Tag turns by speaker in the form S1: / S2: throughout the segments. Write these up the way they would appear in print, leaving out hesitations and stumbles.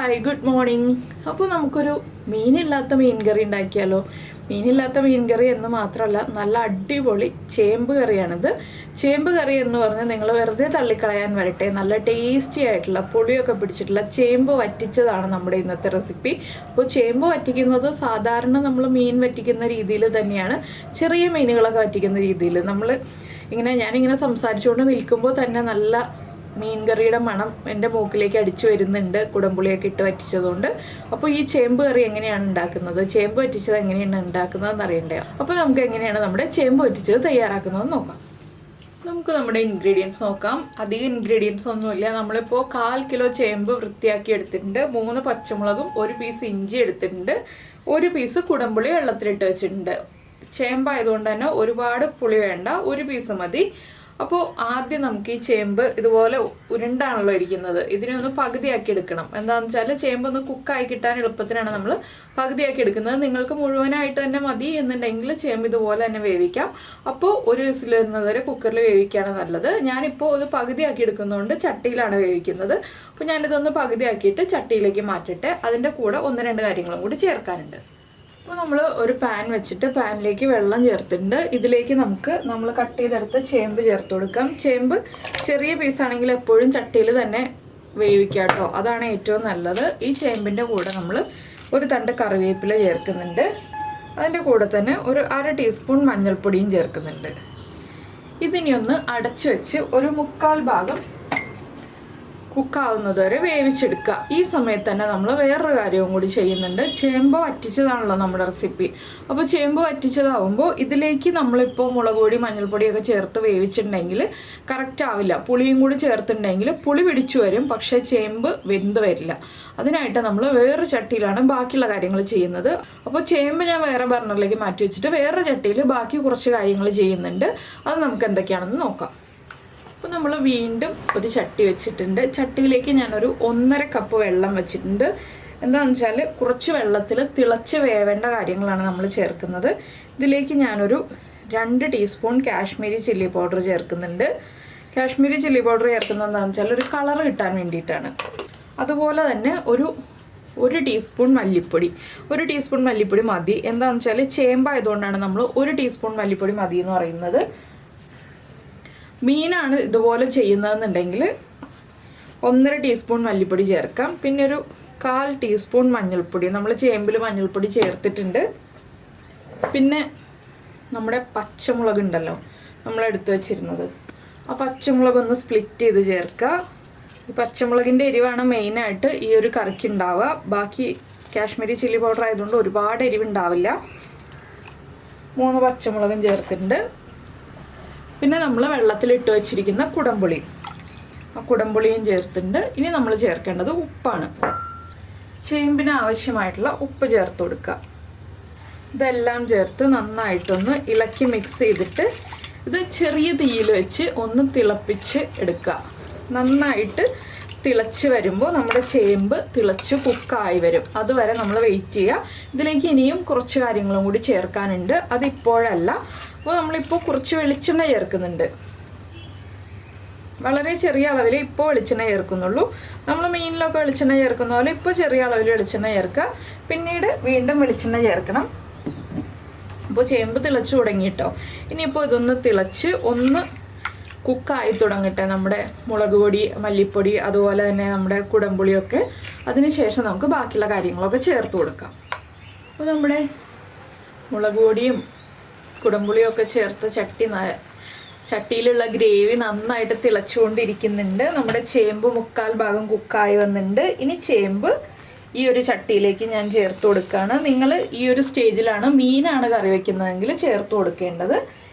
S1: Hi good morning. അപ്പോൾ നമുക്കൊരു മീനില്ലാത്ത മീൻ കറി ഉണ്ടാക്കിയാലോ. മീനില്ലാത്ത മീൻ കറി എന്ന് മാത്രമല്ല, നല്ല അടിപൊളി ചേമ്പ് കറിയാണിത്. ചേമ്പ് കറി എന്ന് പറഞ്ഞാൽ നിങ്ങൾ വെറുതെ തള്ളിക്കളയാൻ വരട്ടെ, നല്ല ടേസ്റ്റി ആയിട്ടുള്ള പുളിയൊക്കെ പിടിച്ചിട്ടുള്ള ചേമ്പ് വറ്റിച്ചതാണ് നമ്മുടെ ഇന്നത്തെ റെസിപ്പി. അപ്പോൾ ചേമ്പ് വറ്റിക്കുന്നത് സാധാരണ നമ്മൾ മീൻ വറ്റിക്കുന്ന രീതിയിൽ തന്നെയാണ്, ചെറിയ മീനുകളൊക്കെ വറ്റിക്കുന്ന രീതിയിൽ. ഞാനിങ്ങനെ സംസാരിച്ചുകൊണ്ട് നിൽക്കുമ്പോൾ തന്നെ നല്ല മീൻ കറിയുടെ മണം എൻ്റെ മൂക്കിലേക്ക് അടിച്ചു വരുന്നുണ്ട്, കുടംപുളിയൊക്കെ ഇട്ട് വറ്റിച്ചതുകൊണ്ട്. അപ്പോൾ ഈ ചേമ്പ് കറി എങ്ങനെയാണ് ഉണ്ടാക്കുന്നത്, ചേമ്പ് വറ്റിച്ചത് എങ്ങനെയാണ് ഉണ്ടാക്കുന്നതെന്ന് അറിയണ്ടേ. അപ്പോൾ നമുക്ക് എങ്ങനെയാണ് നമ്മുടെ ചേമ്പ് വറ്റിച്ചത് തയ്യാറാക്കുന്നതെന്ന് നോക്കാം. നമുക്ക് നമ്മുടെ ഇൻഗ്രീഡിയൻസ് നോക്കാം. അധികം ഇൻഗ്രീഡിയൻസ് ഒന്നുമില്ല. നമ്മളിപ്പോൾ 1/4 കിലോ ചേമ്പ് വൃത്തിയാക്കി എടുത്തിട്ടുണ്ട്, 3 പച്ചമുളകും 1 പീസ് ഇഞ്ചി എടുത്തിട്ടുണ്ട്, 1 പീസ് കുടംപുളി വെള്ളത്തിലിട്ട് വെച്ചിട്ടുണ്ട്. ചേമ്പായതുകൊണ്ട് തന്നെ ഒരുപാട് പുളി വേണ്ട, 1 പീസ് മതി. അപ്പോൾ ആദ്യം നമുക്ക് ഈ ചേമ്പ് ഇതുപോലെ ഉരുണ്ടാണല്ലോ ഇരിക്കുന്നത്, ഇതിനെ ഒന്ന് പകുതിയാക്കി എടുക്കണം. എന്താണെന്ന് വെച്ചാൽ ചേമ്പ് ഒന്ന് കുക്കായി കിട്ടാൻ എളുപ്പത്തിനാണ് നമ്മൾ പകുതിയാക്കി എടുക്കുന്നത്. നിങ്ങൾക്ക് മുഴുവനായിട്ട് തന്നെ മതി എന്നുണ്ടെങ്കിൽ ചേമ്പ് ഇതുപോലെ തന്നെ വേവിക്കാം. അപ്പോൾ 1 വിസിൽ വരുന്നത് വരെ കുക്കറിൽ വേവിക്കുകയാണ് നല്ലത്. ഞാനിപ്പോൾ ഒരു പകുതിയാക്കി എടുക്കുന്നതുകൊണ്ട് ചട്ടിയിലാണ് വേവിക്കുന്നത്. അപ്പോൾ ഞാനിതൊന്ന് പകുതിയാക്കിയിട്ട് ചട്ടിയിലേക്ക് മാറ്റിയിട്ട് അതിൻ്റെ കൂടെ 1-2 കാര്യങ്ങളും കൂടി ചേർക്കാനുണ്ട്. അപ്പോൾ നമ്മൾ ഒരു പാൻ വെച്ചിട്ട് പാനിലേക്ക് വെള്ളം ചേർത്തിട്ടുണ്ട്. ഇതിലേക്ക് നമ്മൾ കട്ട് ചെയ്തെടുത്ത് ചേമ്പ് ചേർത്ത് കൊടുക്കാം. ചേമ്പ് ചെറിയ പീസാണെങ്കിൽ എപ്പോഴും ചട്ടിയിൽ തന്നെ വേവിക്കാം കേട്ടോ, അതാണ് ഏറ്റവും നല്ലത്. ഈ ചേമ്പിൻ്റെ കൂടെ നമ്മൾ ഒരു തണ്ട് കറിവേപ്പില ചേർക്കുന്നുണ്ട്. അതിൻ്റെ കൂടെ തന്നെ ഒരു 1/2 ടീസ്പൂൺ മഞ്ഞൾപ്പൊടിയും ചേർക്കുന്നുണ്ട്. ഇതിനി ഒന്ന് അടച്ചു വെച്ച് ഒരു 1/4 ഭാഗം കുക്കാവുന്നത് വരെ വേവിച്ചെടുക്കുക. ഈ സമയത്ത് തന്നെ നമ്മൾ വേറൊരു കാര്യവും കൂടി ചെയ്യുന്നുണ്ട്. ചേമ്പ് വറ്റിച്ചതാണല്ലോ നമ്മുടെ റെസിപ്പി. അപ്പോൾ ചേമ്പ് വറ്റിച്ചതാവുമ്പോൾ ഇതിലേക്ക് നമ്മളിപ്പോൾ മുളക് പൊടി മഞ്ഞൾപ്പൊടിയൊക്കെ ചേർത്ത് വേവിച്ചിട്ടുണ്ടെങ്കിൽ കറക്റ്റ് ആവില്ല. പുളിയും കൂടി ചേർത്തിട്ടുണ്ടെങ്കിൽ പുളി പിടിച്ചു വരും, പക്ഷേ ചേമ്പ് വെന്ത് വരില്ല. അതിനായിട്ട് നമ്മൾ വേറൊരു ചട്ടിയിലാണ് ബാക്കിയുള്ള കാര്യങ്ങൾ ചെയ്യുന്നത്. അപ്പോൾ ചേമ്പ് ഞാൻ വേറെ ബർണറിലേക്ക് മാറ്റി വെച്ചിട്ട് വേറൊരു ചട്ടിയിൽ ബാക്കി കുറച്ച് കാര്യങ്ങൾ ചെയ്യുന്നുണ്ട്. അത് നമുക്ക് എന്തൊക്കെയാണെന്ന് നോക്കാം. അപ്പോൾ നമ്മൾ വീണ്ടും ഒരു ചട്ടി വെച്ചിട്ടുണ്ട്. ചട്ടിയിലേക്ക് ഞാനൊരു 1.5 കപ്പ് വെള്ളം വെച്ചിട്ടുണ്ട്. എന്താണെന്ന് വെച്ചാൽ കുറച്ച് വെള്ളത്തിൽ തിളച്ച് വേവേണ്ട കാര്യങ്ങളാണ് നമ്മൾ ചേർക്കുന്നത്. ഇതിലേക്ക് ഞാനൊരു 2 ടീസ്പൂൺ കാശ്മീരി ചില്ലി പൗഡർ ചേർക്കുന്നുണ്ട്. കാശ്മീരി ചില്ലി പൗഡർ ചേർക്കുന്നത് എന്താണെന്ന് വെച്ചാൽ ഒരു കളർ കിട്ടാൻ വേണ്ടിയിട്ടാണ്. അതുപോലെ തന്നെ ഒരു ടീസ്പൂൺ മല്ലിപ്പൊടി. 1 ടീസ്പൂൺ മല്ലിപ്പൊടി മതി. എന്താണെന്ന് വെച്ചാൽ ചേമ്പായതുകൊണ്ടാണ് നമ്മൾ 1 ടീസ്പൂൺ മല്ലിപ്പൊടി മതി എന്ന് പറയുന്നത്. മീനാണ് ഇതുപോലെ ചെയ്യുന്നതെന്നുണ്ടെങ്കിൽ 1.5 ടീസ്പൂൺ മല്ലിപ്പൊടി ചേർക്കാം. പിന്നെ ഒരു 1/4 ടീസ്പൂൺ മഞ്ഞൾപ്പൊടി. നമ്മൾ ചേമ്പിൽ മഞ്ഞൾപ്പൊടി ചേർത്തിട്ടുണ്ട്. പിന്നെ നമ്മുടെ പച്ചമുളക് ഉണ്ടല്ലോ നമ്മളെടുത്ത് വെച്ചിരുന്നത്, ആ പച്ചമുളക് ഒന്ന് സ്പ്ലിറ്റ് ചെയ്ത് ചേർക്കുക. ഈ പച്ചമുളകിൻ്റെ എരിവാണ് മെയിനായിട്ട് ഈ ഒരു കറിക്ക് ഉണ്ടാവുക. ബാക്കി കാശ്മീരി ചില്ലി പൗഡർ ആയതുകൊണ്ട് ഒരുപാട് എരിവുണ്ടാവില്ല. 3 പച്ചമുളകും ചേർത്തിട്ടുണ്ട്. പിന്നെ നമ്മൾ വെള്ളത്തിലിട്ട് വെച്ചിരിക്കുന്ന കുടംപുളി, ആ കുടംപുളിയും ചേർത്തിട്ടുണ്ട്. ഇനി നമ്മൾ ചേർക്കേണ്ടത് ഉപ്പാണ്. ചേമ്പിന് ആവശ്യമായിട്ടുള്ള ഉപ്പ് ചേർത്ത് കൊടുക്കുക. ഇതെല്ലാം ചേർത്ത് നന്നായിട്ടൊന്ന് ഇളക്കി മിക്സ് ചെയ്തിട്ട് ഇത് ചെറിയ തീയിൽ വെച്ച് ഒന്ന് തിളപ്പിച്ച് എടുക്കുക. നന്നായിട്ട് തിളച്ച് വരുമ്പോൾ നമ്മുടെ ചേമ്പ് തിളച്ച് കുക്കായി വരും. അതുവരെ നമ്മൾ വെയിറ്റ് ചെയ്യുക. ഇതിലേക്ക് ഇനിയും കുറച്ച് കാര്യങ്ങളും കൂടി ചേർക്കാനുണ്ട്, അതിപ്പോഴല്ല. അപ്പോൾ നമ്മളിപ്പോൾ കുറച്ച് വെളിച്ചെണ്ണ ചേർക്കുന്നുണ്ട്. വളരെ ചെറിയ അളവിൽ ഇപ്പോൾ വെളിച്ചെണ്ണ ചേർക്കുന്നുള്ളൂ. നമ്മൾ മീനിലൊക്കെ വെളിച്ചെണ്ണ ചേർക്കുന്ന പോലെ ഇപ്പോൾ ചെറിയ അളവിൽ വെളിച്ചെണ്ണ ചേർക്കുക. പിന്നീട് വീണ്ടും വെളിച്ചെണ്ണ ചേർക്കണം. ഇപ്പോൾ ചേമ്പ് തിളച്ച് തുടങ്ങിയിട്ടോ. ഇനിയിപ്പോൾ ഇതൊന്ന് തിളച്ച് ഒന്ന് കുക്കായി തുടങ്ങട്ടെ, നമ്മുടെ മുളക് പൊടി മല്ലിപ്പൊടി അതുപോലെ തന്നെ നമ്മുടെ കുടംപുളിയൊക്കെ. അതിനുശേഷം നമുക്ക് ബാക്കിയുള്ള കാര്യങ്ങളൊക്കെ ചേർത്ത് കൊടുക്കാം. അപ്പോൾ നമ്മുടെ മുളക് പൊടിയും കുടംപുളിയൊക്കെ ചേർത്ത് ചട്ടിയിലുള്ള ഗ്രേവി നന്നായിട്ട് തിളച്ചുകൊണ്ടിരിക്കുന്നുണ്ട്. നമ്മുടെ ചേമ്പ് 1/4 ഭാഗം കുക്കായി വന്നിട്ടുണ്ട്. ഇനി ചേമ്പ് ഈ ഒരു ചട്ടിയിലേക്ക് ഞാൻ ചേർത്ത് കൊടുക്കുകയാണ്. നിങ്ങൾ ഈ ഒരു സ്റ്റേജിലാണ് മീനാണ് കറി വയ്ക്കുന്നതെങ്കിൽ ചേർത്ത് കൊടുക്കേണ്ടത്.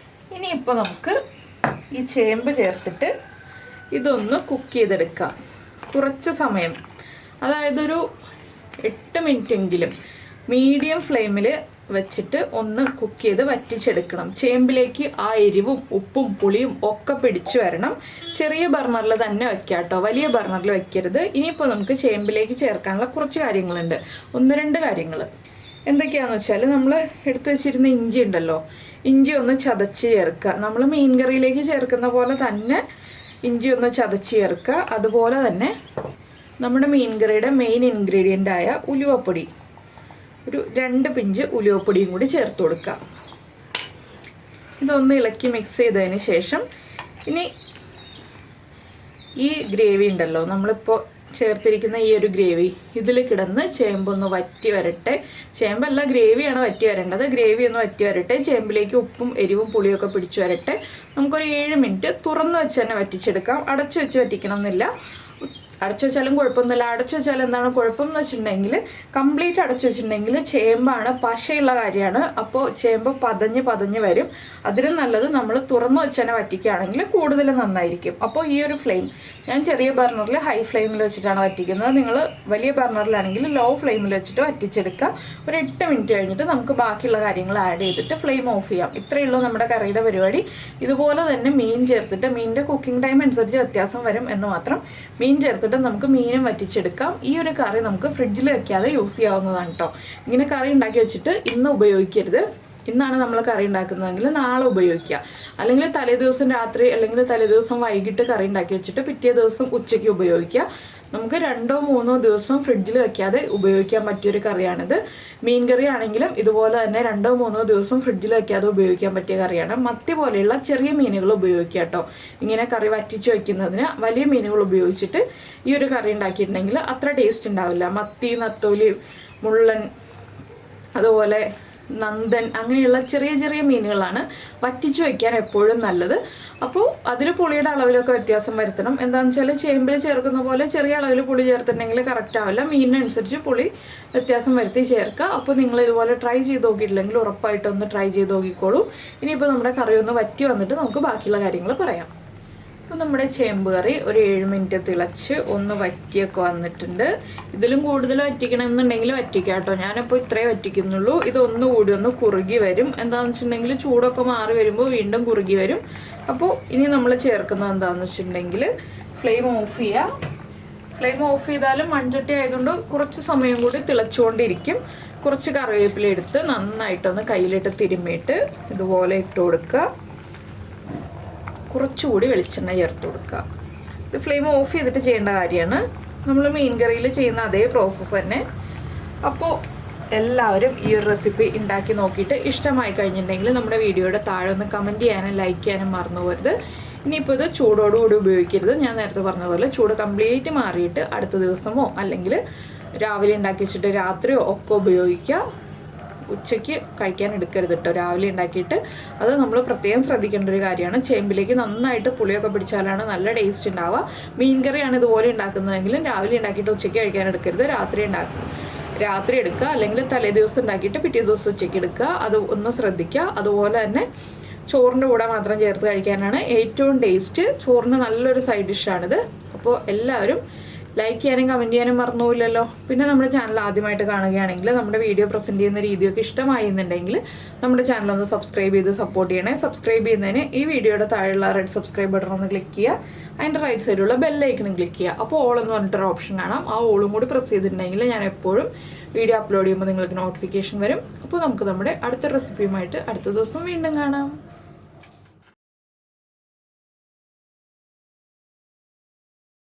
S1: ഇനിയിപ്പോൾ നമുക്ക് ഈ ചേമ്പ് ചേർത്തിട്ട് ഇതൊന്ന് കുക്ക് ചെയ്തെടുക്കാം. കുറച്ച് സമയം, അതായത് ഒരു 8 മിനിറ്റെങ്കിലും മീഡിയം ഫ്ലെയിമിൽ വെച്ചിട്ട് ഒന്ന് കുക്ക് ചെയ്ത് വറ്റിച്ചെടുക്കണം. ചേമ്പിലേക്ക് ആ എരിവും ഉപ്പും പുളിയും ഒക്കെ പിടിച്ചു വരണം. ചെറിയ ബർണറിൽ തന്നെ വെക്കുക കേട്ടോ, വലിയ ബർണറിൽ വെക്കരുത്. ഇനിയിപ്പോൾ നമുക്ക് ചേമ്പിലേക്ക് ചേർക്കാനുള്ള കുറച്ച് കാര്യങ്ങളുണ്ട്, 1-2 കാര്യങ്ങൾ. എന്തൊക്കെയാണെന്ന് വെച്ചാൽ നമ്മൾ എടുത്തു വെച്ചിരുന്ന ഇഞ്ചി ഉണ്ടല്ലോ, ഇഞ്ചി ഒന്ന് ചതച്ച് ചേർക്കുക. നമ്മൾ മീൻ കറിയിലേക്ക് ചേർക്കുന്ന പോലെ തന്നെ ഇഞ്ചി ഒന്ന് ചതച്ച് ചേർക്കുക. അതുപോലെ തന്നെ നമ്മുടെ മീൻ കറിയുടെ മെയിൻ ഇൻഗ്രീഡിയൻ്റ് ആയ ഉലുവപ്പൊടി, ഒരു 2 പിഞ്ച് ഉലുവപ്പൊടിയും കൂടി ചേർത്ത് കൊടുക്കുക. ഇതൊന്ന് ഇളക്കി മിക്സ് ചെയ്തതിന് ശേഷം ഇനി ഈ ഗ്രേവി ഉണ്ടല്ലോ, നമ്മളിപ്പോൾ ചേർത്തിരിക്കുന്ന ഈ ഒരു ഗ്രേവി, ഇതിൽ കിടന്ന് ചേമ്പൊന്ന് വറ്റി വരട്ടെ. ചേമ്പല്ല, ഗ്രേവിയാണ് വറ്റി വരേണ്ടത്. ഗ്രേവി ഒന്ന് വറ്റി വരട്ടെ, ചേമ്പിലേക്ക് ഉപ്പും എരിവും പുളിയൊക്കെ പിടിച്ചു വരട്ടെ. നമുക്കൊരു 7 മിനിറ്റ് തുറന്ന് വെച്ച് തന്നെ വറ്റിച്ചെടുക്കാം. അടച്ചു വെച്ച് വറ്റിക്കണം എന്നില്ല. അടച്ചു വെച്ചാലും കുഴപ്പമൊന്നുമില്ല. അടച്ചു വെച്ചാൽ എന്താണ് കുഴപ്പം എന്ന് വെച്ചിട്ടുണ്ടെങ്കിൽ, കംപ്ലീറ്റ് അടച്ചു വെച്ചിട്ടുണ്ടെങ്കിൽ ചേമ്പാണ്, പശയുള്ള കാര്യമാണ്. അപ്പോൾ ചേമ്പ് പതഞ്ഞ് വരും. അതിലും നല്ലത് നമ്മൾ തുറന്നു വെച്ച് തന്നെ വറ്റിക്കുകയാണെങ്കിൽ കൂടുതൽ നന്നായിരിക്കും. അപ്പോൾ ഈ ഒരു ഫ്ലെയിം ഞാൻ ചെറിയ ബർണറിൽ ഹൈ ഫ്ലെയിമിൽ വെച്ചിട്ടാണ് വറ്റിക്കുന്നത്. നിങ്ങൾ വലിയ ബർണറിലാണെങ്കിൽ ലോ ഫ്ലെയിമിൽ വെച്ചിട്ട് വറ്റിച്ചെടുക്കുക. ഒരു 8 മിനിറ്റ് കഴിഞ്ഞിട്ട് നമുക്ക് ബാക്കിയുള്ള കാര്യങ്ങൾ ആഡ് ചെയ്തിട്ട് ഫ്ലെയിം ഓഫ് ചെയ്യാം. ഇത്രയേ ഉള്ളൂ നമ്മുടെ കറിയുടെ പരിപാടി. ഇതുപോലെ തന്നെ മീൻ ചേർത്തിട്ട്, മീനിൻ്റെ കുക്കിംഗ് ടൈം അനുസരിച്ച് വ്യത്യാസം വരും എന്ന് മാത്രം, മീൻ ചേർത്തിട്ട് നമുക്ക് മീനും വറ്റിച്ചെടുക്കാം. ഈ ഒരു കറി നമുക്ക് ഫ്രിഡ്ജിൽ വെക്കാതെ യൂസ് ചെയ്യാവുന്നതാണ് കേട്ടോ. ഇങ്ങനെ കറി ഉണ്ടാക്കി വെച്ചിട്ട് ഇന്ന് ഉപയോഗിക്കരുത്. ഇന്നാണ് നമ്മൾ കറി ഉണ്ടാക്കുന്നതെങ്കിൽ നാളെ ഉപയോഗിക്കുക. അല്ലെങ്കിൽ തലേദിവസം രാത്രി അല്ലെങ്കിൽ തലേദിവസം വൈകിട്ട് കറി ഉണ്ടാക്കി വെച്ചിട്ട് പിറ്റേ ദിവസം ഉച്ചയ്ക്ക് ഉപയോഗിക്കുക. നമുക്ക് 2-3 ദിവസം ഫ്രിഡ്ജിൽ വെക്കാതെ ഉപയോഗിക്കാൻ പറ്റിയൊരു കറിയാണിത്. മീൻ കറി ആണെങ്കിലും ഇതുപോലെ തന്നെ 2-3 ദിവസം ഫ്രിഡ്ജിൽ വെക്കാതെ ഉപയോഗിക്കാൻ പറ്റിയ കറിയാണ്. മത്തി പോലെയുള്ള ചെറിയ മീനുകൾ ഉപയോഗിക്കുക കേട്ടോ. ഇങ്ങനെ കറി വറ്റിച്ച് വയ്ക്കുന്നതിന് വലിയ മീനുകൾ ഉപയോഗിച്ചിട്ട് ഈ ഒരു കറി ഉണ്ടാക്കിയിട്ടുണ്ടെങ്കിൽ അത്ര ടേസ്റ്റ് ഉണ്ടാവില്ല. മത്തി, നത്തോലി, മുള്ളൻ, അതുപോലെ നന്ദൻ, അങ്ങനെയുള്ള ചെറിയ ചെറിയ മീനുകളാണ് വറ്റിച്ച് വയ്ക്കാൻ എപ്പോഴും നല്ലത്. അപ്പോൾ അതിൽ പുളിയുടെ അളവിലൊക്കെ വ്യത്യാസം വരുത്തണം. എന്താണെന്ന് വെച്ചാൽ ചേമ്പിൽ ചേർക്കുന്ന പോലെ ചെറിയ അളവിൽ പുളി ചേർത്തിട്ടുണ്ടെങ്കിൽ കറക്റ്റ് ആവില്ല. മീനിനനുസരിച്ച് പുളി വ്യത്യാസം വരുത്തി ചേർക്കുക. അപ്പോൾ നിങ്ങൾ ഇതുപോലെ ട്രൈ ചെയ്ത് നോക്കിയിട്ടില്ലെങ്കിൽ ഉറപ്പായിട്ടൊന്ന് ട്രൈ ചെയ്ത് നോക്കിക്കോളൂ. ഇനിയിപ്പോൾ നമ്മുടെ കറി ഒന്ന് വറ്റി വന്നിട്ട് നമുക്ക് ബാക്കിയുള്ള കാര്യങ്ങൾ പറയാം. അപ്പോൾ നമ്മുടെ ചേമ്പ് കറി ഒരു 7 മിനിറ്റ് തിളച്ച് ഒന്ന് വറ്റിയൊക്കെ വന്നിട്ടുണ്ട്. ഇതിലും കൂടുതൽ വറ്റിക്കണമെന്നുണ്ടെങ്കിൽ വറ്റിക്കാം കേട്ടോ. ഞാനിപ്പോൾ ഇത്രേ വറ്റിക്കുന്നുള്ളൂ. ഇതൊന്നുകൂടി ഒന്ന് കുറുകി വരും. എന്താണെന്ന് വെച്ചിട്ടുണ്ടെങ്കിൽ ചൂടൊക്കെ മാറി വരുമ്പോൾ വീണ്ടും കുറുകി വരും. അപ്പോൾ ഇനി നമ്മൾ ചേർക്കുന്നത് എന്താണെന്ന് വെച്ചിട്ടുണ്ടെങ്കിൽ ഫ്ലെയിം ഓഫ് ചെയ്യുക. ഫ്ലെയിം ഓഫ് ചെയ്താലും മൺചട്ടി ആയതുകൊണ്ട് കുറച്ച് സമയം കൂടി തിളച്ചുകൊണ്ടിരിക്കും. കുറച്ച് കറിവേപ്പില എടുത്ത് നന്നായിട്ടൊന്ന് കയ്യിലിട്ട് തിരുമ്മിയിട്ട് ഇതുപോലെ ഇട്ട് കൊടുക്കുക. കുറച്ചുകൂടി വെളിച്ചെണ്ണ ചേർത്ത് കൊടുക്കുക. ഇത് ഫ്ലെയിം ഓഫ് ചെയ്തിട്ട് ചെയ്യേണ്ട കാര്യമാണ്. നമ്മൾ മീൻ കറിയിൽ ചെയ്യുന്ന അതേ പ്രോസസ്സ് തന്നെ. അപ്പോൾ എല്ലാവരും ഈ ഒരു റെസിപ്പി ഉണ്ടാക്കി നോക്കിയിട്ട് ഇഷ്ടമായി കഴിഞ്ഞിട്ടുണ്ടെങ്കിൽ നമ്മുടെ വീഡിയോയുടെ താഴെ ഒന്ന് കമൻറ്റ് ചെയ്യാനും ലൈക്ക് ചെയ്യാനും മറന്നു പോകരുത്. ഇനിയിപ്പോൾ ഇത് ചൂടോടുകൂടി ഉപയോഗിക്കരുത്. ഞാൻ നേരത്തെ പറഞ്ഞ പോലെ ചൂട് കംപ്ലീറ്റ് മാറിയിട്ട് അടുത്ത ദിവസമോ അല്ലെങ്കിൽ രാവിലെ ഉണ്ടാക്കി വെച്ചിട്ട് രാത്രിയോ ഒക്കെ ഉപയോഗിക്കുക. ഉച്ചയ്ക്ക് കഴിക്കാൻ എടുക്കരുത് കേട്ടോ. രാവിലെ ഉണ്ടാക്കിയിട്ട് അത് നമ്മൾ പ്രത്യേകം ശ്രദ്ധിക്കേണ്ട ഒരു കാര്യമാണ്. ചേമ്പിലേക്ക് നന്നായിട്ട് പുളിയൊക്കെ പിടിച്ചാലാണ് നല്ല ടേസ്റ്റ് ഉണ്ടാവുക. മീൻ കറിയാണ് ഇതുപോലെ ഉണ്ടാക്കുന്നതെങ്കിലും രാവിലെ ഉണ്ടാക്കിയിട്ട് ഉച്ചയ്ക്ക് കഴിക്കാൻ എടുക്കരുത്. രാത്രി എടുക്കുക, അല്ലെങ്കിൽ തലേ ദിവസം ഉണ്ടാക്കിയിട്ട് പിറ്റേ ദിവസം ഉച്ചയ്ക്ക് എടുക്കുക. അത് ഒന്ന് ശ്രദ്ധിക്കുക. അതുപോലെ തന്നെ ചോറിൻ്റെ കൂടെ മാത്രം ചേർത്ത് കഴിക്കാനാണ് ഏറ്റവും ടേസ്റ്റ്. ചോറിന് നല്ലൊരു സൈഡ് ഡിഷാണിത്. അപ്പോൾ എല്ലാവരും ലൈക്ക് ചെയ്യാനും കമൻറ്റ് ചെയ്യാനും മറന്നുപോയില്ലല്ലോ. പിന്നെ നമ്മുടെ ചാനൽ ആദ്യമായിട്ട് കാണുകയാണെങ്കിൽ നമ്മുടെ വീഡിയോ പ്രസൻറ്റ് ചെയ്യുന്ന രീതിയൊക്കെ ഇഷ്ടമായി എന്നുണ്ടെങ്കിൽ നമ്മുടെ ചാനൽ ഒന്ന് സബ്സ്ക്രൈബ് ചെയ്ത് സപ്പോർട്ട് ചെയ്യണേ. സബ്സ്ക്രൈബ് ചെയ്യുന്നതിന് ഈ വീഡിയോയുടെ താഴെയുള്ള റെഡ് സബ്സ്ക്രൈബ് ബട്ടൺ ഒന്ന് ക്ലിക്ക് ചെയ്യുക. അതിൻ്റെ റൈറ്റ് സൈഡിലുള്ള ബെല്ലൈക്കണും ക്ലിക്ക് ചെയ്യുക. അപ്പോൾ ഓൾ എന്ന് പറഞ്ഞിട്ടൊരു ഓപ്ഷൻ കാണാം. ആ ഓളും കൂടി പ്രസ് ചെയ്തിട്ടുണ്ടെങ്കിൽ ഞാൻ എപ്പോഴും വീഡിയോ അപ്ലോഡ് ചെയ്യുമ്പോൾ നിങ്ങൾക്ക് നോട്ടിഫിക്കേഷൻ വരും. അപ്പോൾ നമുക്ക് നമ്മുടെ അടുത്ത റെസിപ്പിയുമായിട്ട് അടുത്ത ദിവസം വീണ്ടും കാണാം.